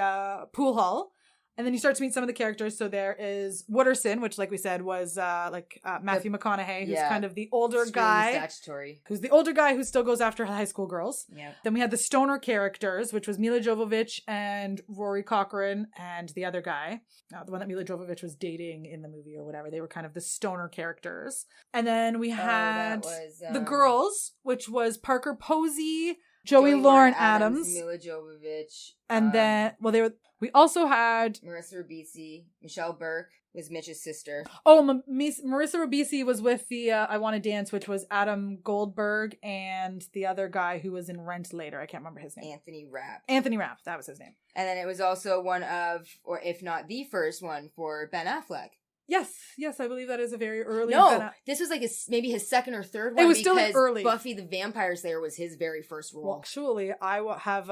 pool hall. And then you start to meet some of the characters. So there is Wooderson, which, like we said, was Matthew McConaughey, who's kind of the older guy. Statutory. Who's the older guy who still goes after high school girls. Yeah. Then we had the stoner characters, which was Mila Jovovich and Rory Cochrane and the other guy. The one that Mila Jovovich was dating in the movie or whatever. They were kind of the stoner characters. And then we had the girls, which was Parker Posey, Joey Lauren Adams, Mila Jovovich. And then, we also had Marissa Ribisi. Michelle Burke was Mitch's sister. Oh, Marissa Ribisi was with the I Want to Dance, which was Adam Goldberg and the other guy who was in Rent later. I can't remember his name. Anthony Rapp. That was his name. And then it was also one of, or if not the first one, for Ben Affleck. Yes, I believe that is a very early. No, this was like maybe his second or third one. It was still early. Buffy the Vampire Slayer was his very first role. Well, actually, I will have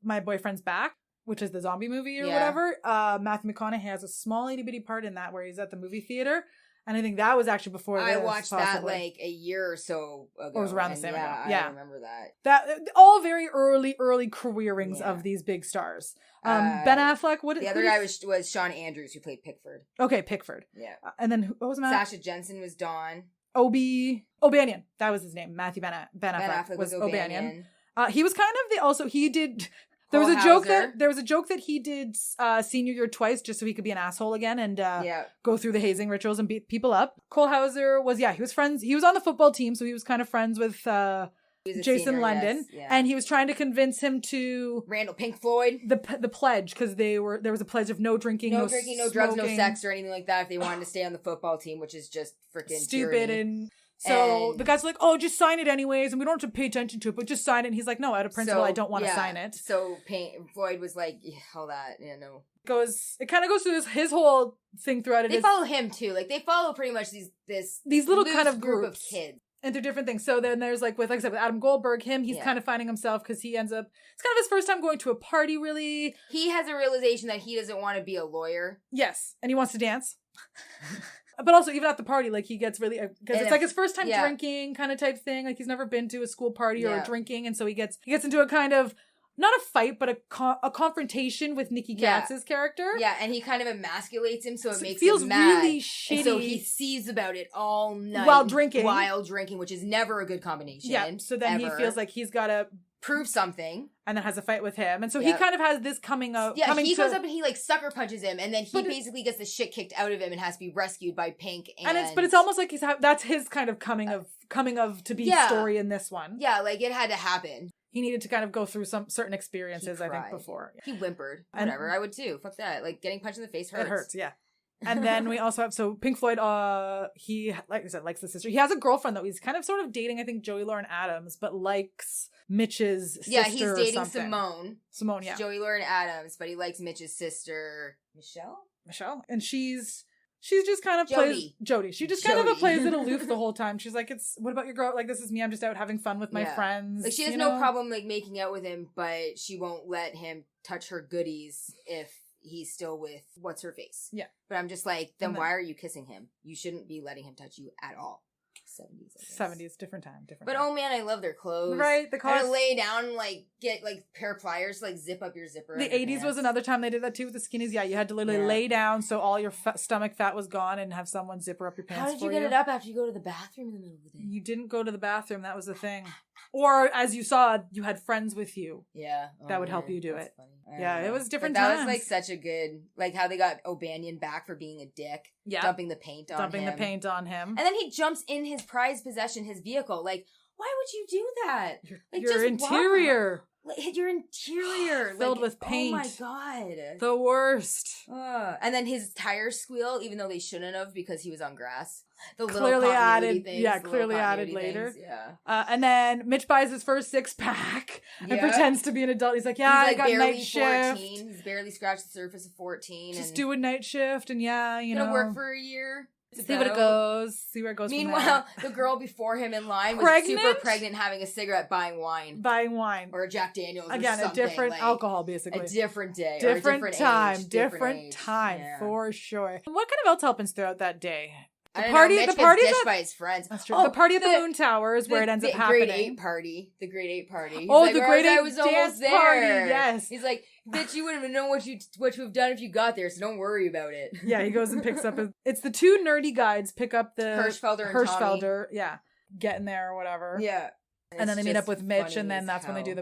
My Boyfriend's Back, which is the zombie movie or whatever. Matthew McConaughey has a small itty bitty part in that where he's at the movie theater. And I think that was actually before I watched that like a year or so ago. Or it was around the same ago. Yeah, I remember that. That all very early careerings of these big stars. Ben Affleck. The other guy was Sean Andrews, who played Pickford. Okay, Pickford. Yeah. And then what was Matt? Sasha Jensen was Dawn. O'Banion. That was his name. Matthew Ben Affleck was O'Banion. He was kind of he did. There was a joke that he did senior year twice just so he could be an asshole again and go through the hazing rituals and beat people up. Cole Hauser was he was friends. He was on the football team, so he was kind of friends with Jason London, and he was trying to convince him to Randall Pink Floyd the pledge because there was a pledge of no drinking, no drugs, no sex or anything like that if they wanted to stay on the football team, which is just freaking stupid tyranny. And. So the guy's like, oh, just sign it anyways, and we don't have to pay attention to it, but just sign it. And he's like, no, out of principle, I don't want to sign it. So Floyd was like, all that, no. It kind of goes through his whole thing throughout it. They follow him too. Like, they follow pretty much these little kind of group of kids. And they're different things. So then there's like I said, with Adam Goldberg, he's kind of finding himself because he ends up, it's kind of his first time going to a party, really. He has a realization that he doesn't want to be a lawyer. Yes. And he wants to dance. But also, even at the party, like, he gets really... Because it's like his first time drinking kind of type thing. Like, he's never been to a school party or drinking. And so he gets into a kind of... not a fight, but a confrontation with Nikki Katz's character. Yeah, and he kind of emasculates him, so it makes feels him mad. Really shitty. And so he sees about it all night while drinking, which is never a good combination. Yeah. So then he feels like he's got to prove something, and then has a fight with him, and so he kind of has this coming up. Yeah, he goes up and he like sucker punches him, and then he basically gets the shit kicked out of him and has to be rescued by Pink. And it's almost like that's his kind of coming of to be story in this one. Yeah, like it had to happen. He needed to kind of go through some certain experiences, I think, before. He whimpered. Whatever, I would too. Fuck that. Like, getting punched in the face hurts. It hurts, yeah. And then we also have, so Pink Floyd, he, like I said, likes the sister. He has a girlfriend, though. He's kind of sort of dating, I think, Joey Lauren Adams, but likes Mitch's sister. Yeah, he's dating Simone. Simone, yeah. Joey Lauren Adams, but he likes Mitch's sister, Michelle? And she's just kind of plays Jody. She just kind of plays it aloof the whole time. She's like, what about your girl? Like, this is me. I'm just out having fun with my friends. Like, she has no problem like making out with him, but she won't let him touch her goodies if he's still with what's her face. Yeah. But I'm just like, then why are you kissing him? You shouldn't be letting him touch you at all. 70s, different time. But oh man, I love their clothes. Right, the clothes. Kind of lay down and like get like pair of pliers to like zip up your zipper. The 80s was another time they did that too with the skinnies. Yeah, you had to literally lay down so all your stomach fat was gone and have someone zipper up your pants. How did you get it up after you go to the bathroom in the middle of the day? You didn't go to the bathroom. That was the thing. Or as you saw, you had friends with you. Yeah, that would help you do it. Yeah, it was different times. That was like such a good, like how they got O'Banion back for being a dick. Yeah, dumping the paint on him. And then he jumps in his prized possession, his vehicle. Like, why would you do that? Your interior. Your interior filled with paint. Oh my god, the worst. And then his tires squeal, even though they shouldn't have because he was on grass. The clearly added, things, clearly added later. Things, yeah. And then Mitch buys his first 6-pack and pretends to be an adult. He's like, I got night shift. He's barely scratched the surface of 14. Just do a night shift, and gonna work for a year. See what it goes. See where it goes. Meanwhile, the girl before him in line was super pregnant, having a cigarette, buying wine, or a Jack Daniels. Again, or a different alcohol, basically. A different day, different time, different time for sure. What kind of else happens throughout that day? The party gets ditched by his friends. That's true. The party at the Moon Tower is where it ends up happening. The grade 8 party. He's the like, grade 8 I was almost there. Party, yes. He's like, bitch, you wouldn't even know what you've done if you got there, so don't worry about it. Yeah, he goes and picks up it's the two nerdy guides pick up the Hirschfelder, getting there or whatever. Yeah. And then they meet up with Mitch, and then that's when they do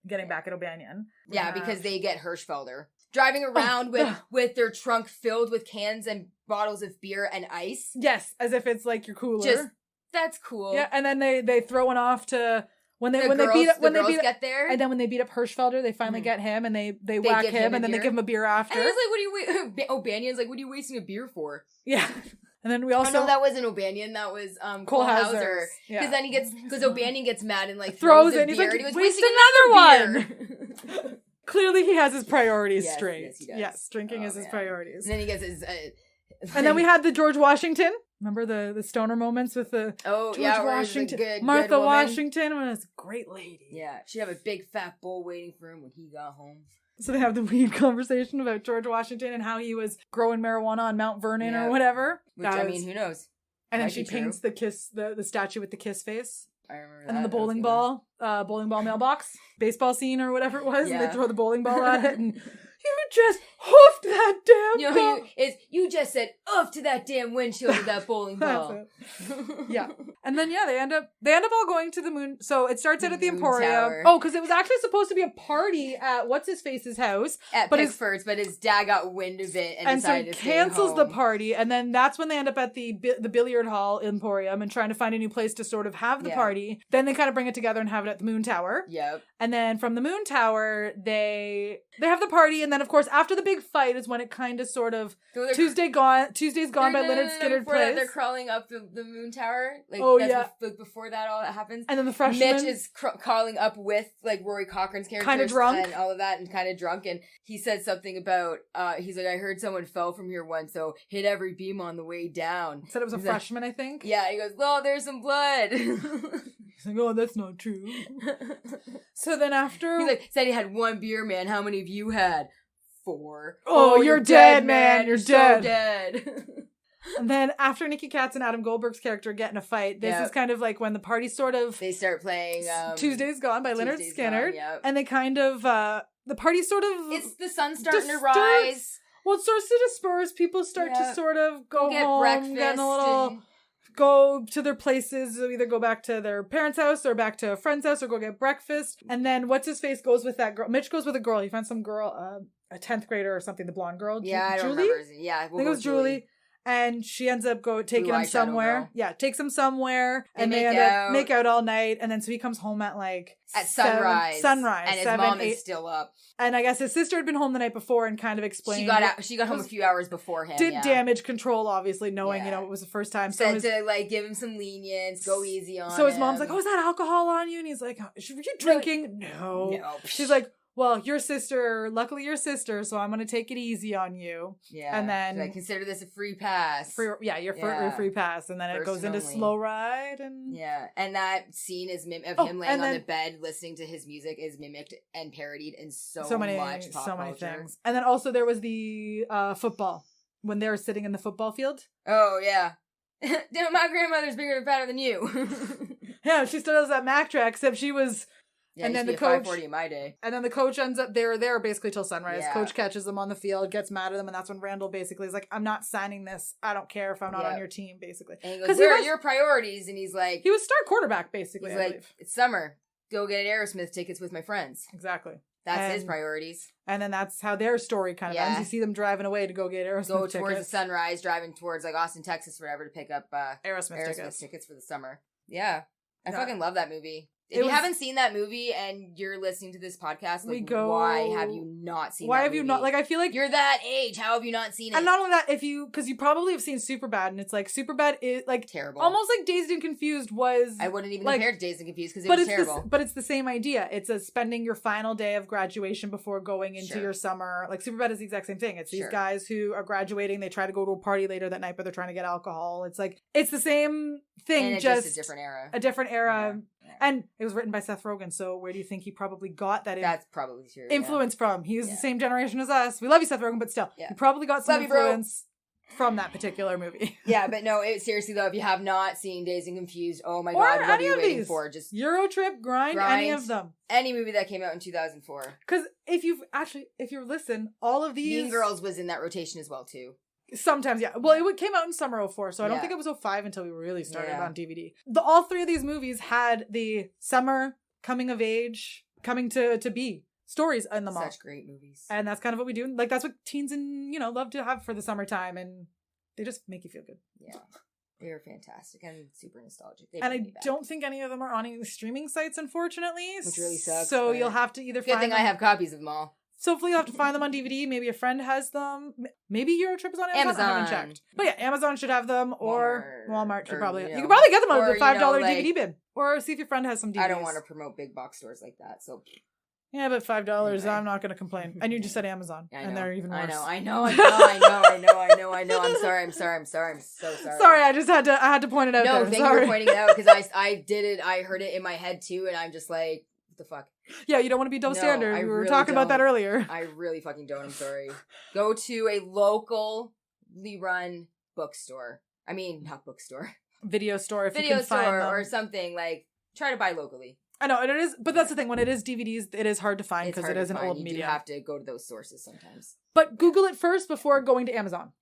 getting back at O'Banion. Yeah, because they get Hirschfelder. Driving around with their trunk filled with cans and bottles of beer and ice. Yes, as if it's like your cooler. That's cool. Yeah, and then they throw one off to when they get there, and then when they beat up Hirschfelder, they finally get him and they whack him and then they give him a beer after. And he's like, O'Banion's like, what are you wasting a beer for? Yeah. And then we also... Oh, no, that wasn't O'Banion. That was Cole Hauser. Because then because O'Banion gets mad and like throws it. He's like, he was wasting another one. Clearly he has his priorities straight. Yes, he does. Yes, drinking is his priorities. And then he gets his... and then we had the George Washington. Remember the stoner moments with the George Washington, Martha Washington was a great lady. Yeah, she'd have a big fat bowl waiting for him when he got home. So they have the weird conversation about George Washington and how he was growing marijuana on Mount Vernon or whatever. Which, who knows? And then she paints the statue with the kiss face. I remember that. And then the bowling ball mailbox, baseball scene or whatever it was, and they throw the bowling ball at it, and you just hoofed that damn ball. You just said oof to that damn windshield with that bowling ball. Yeah. And then they end up all going to the moon. So it starts out at the Emporium. Tower. Oh, because it was actually supposed to be a party at what's his face's house at Pickford's, but his dad got wind of it and decided to cancels the party. And then that's when they end up at the billiard hall Emporium and trying to find a new place to sort of have the party. Then they kind of bring it together and have it at the Moon Tower. Yep. And then from the Moon Tower, they have the party, and then of course after the big fight is when it kind of sort of Tuesday's Gone by Leonard Skinner plays. They're crawling up the Moon Tower. Before that all that happens. And then the freshman Mitch is crawling up with like Rory Cochran's character, kind of drunk and all of that, and kind of drunk. And he said something about he's like, I heard someone fell from here once, so hit every beam on the way down. Said it was a freshman, I think. Yeah, he goes, well, there's some blood. He's like, oh, that's not true. So then after... He's like, said he had one beer, man. How many of you had? 4. Oh, you're dead, man. You're dead. So dead. And then after Nikki Katz and Adam Goldberg's character get in a fight, this is kind of like when the party sort of... They start playing... Tuesday's Gone by Lynyrd Skynyrd. Yep. And they kind of... the party sort of... It's the sun starting to rise. Well, it starts to disperse. People start to sort of go get home, breakfast, get in a little... Go to their places, either go back to their parents' house or back to a friend's house or go get breakfast. And then what's-his-face goes with that girl. Mitch goes with a girl. He finds some girl, a 10th grader or something, the blonde girl. Yeah, I don't Julie? remember. Yeah, I think it was Julie. And she ends up taking him somewhere. Girl. Yeah, takes him somewhere. And they end up make out all night. And then so he comes home at sunrise. Sunrise. And his mom is still up. And I guess his sister had been home the night before and kind of explained. She got home a few hours before him. Did damage control, obviously, knowing, it was the first time. Said to, give him some lenience, go easy on him. So his mom's like, oh, is that alcohol on you? And he's like, were you drinking? No. She's like, well, luckily your sister, so I'm going to take it easy on you. Yeah. And then... I consider this a free pass. Your free pass. And then it goes into slow ride. And yeah. And that scene of him laying on the bed listening to his music is mimicked and parodied in so many pop culture. Things. And then also there was the football, when they were sitting in the football field. Oh, yeah. Damn, my grandmother's bigger and fatter than you. Yeah, she still does that Mac track, except she was... Yeah, and then the coach, 540 in my day. And then the coach ends up there basically till sunrise. Yeah. Coach catches them on the field, gets mad at them, and that's when Randall basically is like, I'm not signing this. I don't care if I'm not on your team, basically. And he goes, where are your priorities? And he's like... He was star quarterback, basically, he's like, it's summer. Go get Aerosmith tickets with my friends. Exactly. That's his priorities. And then that's how their story kind of ends. You see them driving away to go get Aerosmith tickets. Go towards the sunrise, driving towards Austin, Texas, whatever, to pick up Aerosmith tickets for the summer. Yeah. I fucking love that movie. If you haven't seen that movie and you're listening to this podcast, why have you not seen that movie? Why have you not? I feel like... You're that age. How have you not seen it? And not only that, because you probably have seen Superbad, and it's like, Superbad is terrible. Almost like Dazed and Confused was... I wouldn't even compare it to Dazed and Confused because it was terrible. But it's the same idea. It's spending your final day of graduation before going into your summer. Like, Superbad is the exact same thing. It's these guys who are graduating, they try to go to a party later that night, but they're trying to get alcohol. It's like, it's the same thing, and just a different era. A different era. Yeah. And it was written by Seth Rogen, so where do you think he probably got that That's probably true, influence from? He was the same generation as us. We love you, Seth Rogen, but still. Yeah. He probably got some influence from that particular movie. Yeah, but no, seriously though, if you have not seen Dazed and Confused, oh my god, what are you waiting for? Just EuroTrip, Grind, any of them. Any movie that came out in 2004. Because if you listen, all of these... Mean Girls was in that rotation as well, too. Sometimes, yeah. Well, it came out in summer 2004, so I don't think it was 2005 until we really started on DVD. All three of these movies had the summer coming of age, coming to be stories in them all. Such great movies. And that's kind of what we do. Like, that's what teens love to have for the summertime, and they just make you feel good. Yeah. They are fantastic and super nostalgic. And I don't think any of them are on any streaming sites, unfortunately. Which really sucks. So you'll have to either find them. Good thing I have copies of them all. So hopefully you'll have to find them on DVD. Maybe a friend has them. Maybe EuroTrip is on Amazon. I haven't checked. But yeah, Amazon should have them, or Walmart should probably. You can probably get them on the $5 DVD bin, or see if your friend has some DVDs. I don't want to promote big box stores like that, so. Yeah, but $5, I'm not going to complain. And you just said Amazon, and they're even worse. I know. I'm sorry. I'm so sorry. Sorry, I had to point it out. No, thank you for pointing it out, because I did it. I heard it in my head too, and I'm just like, what the fuck? Yeah, you don't want to be double standard. We were talking about that earlier. I really fucking don't. I'm sorry. Go to a locally run bookstore. I mean, not bookstore. Video store if you can find them. Video store or something. Try to buy locally. I know, and it is, but that's the thing. When it is DVDs, it is hard to find because it is an old medium. You have to go to those sources sometimes. But Google it first before going to Amazon.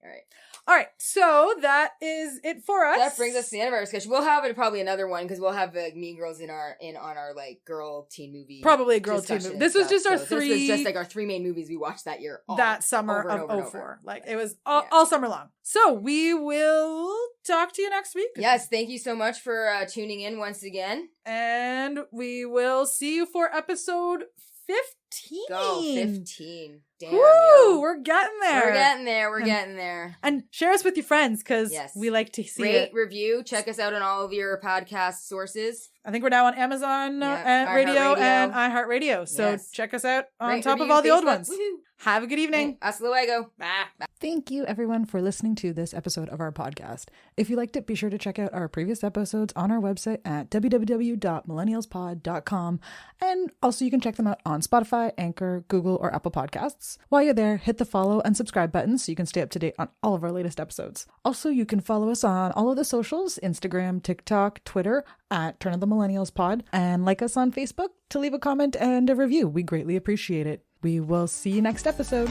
All right. So that is it for us. That brings us to the end of our discussion. We'll have probably another one because we'll have Mean Girls on our girl teen movie. Probably a girl teen movie. This was just our three. This was just our three main movies we watched that year. That summer of 2004. It was all summer long. So we will talk to you next week. Yes. Thank you so much for tuning in once again. And we will see you for episode 15. Go 15. Damn. Woo, we're getting there. We're getting there. And share us with your friends because we like to see Rate, review. Check us out on all of your podcast sources. I think we're now on Amazon and Radio and iHeartRadio. So check us out on top of all the old ones. Woo-hoo. Have a good evening. Hasta luego. Bye. Thank you, everyone, for listening to this episode of our podcast. If you liked it, be sure to check out our previous episodes on our website at www.millennialspod.com. And also, you can check them out on Spotify, Anchor, Google, or Apple Podcasts. While you're there, hit the follow and subscribe buttons so you can stay up to date on all of our latest episodes. Also, you can follow us on all of the socials, Instagram, TikTok, Twitter, at Turn of the Millennials Pod, and like us on Facebook to leave a comment and a review. We greatly appreciate it. We will see you next episode.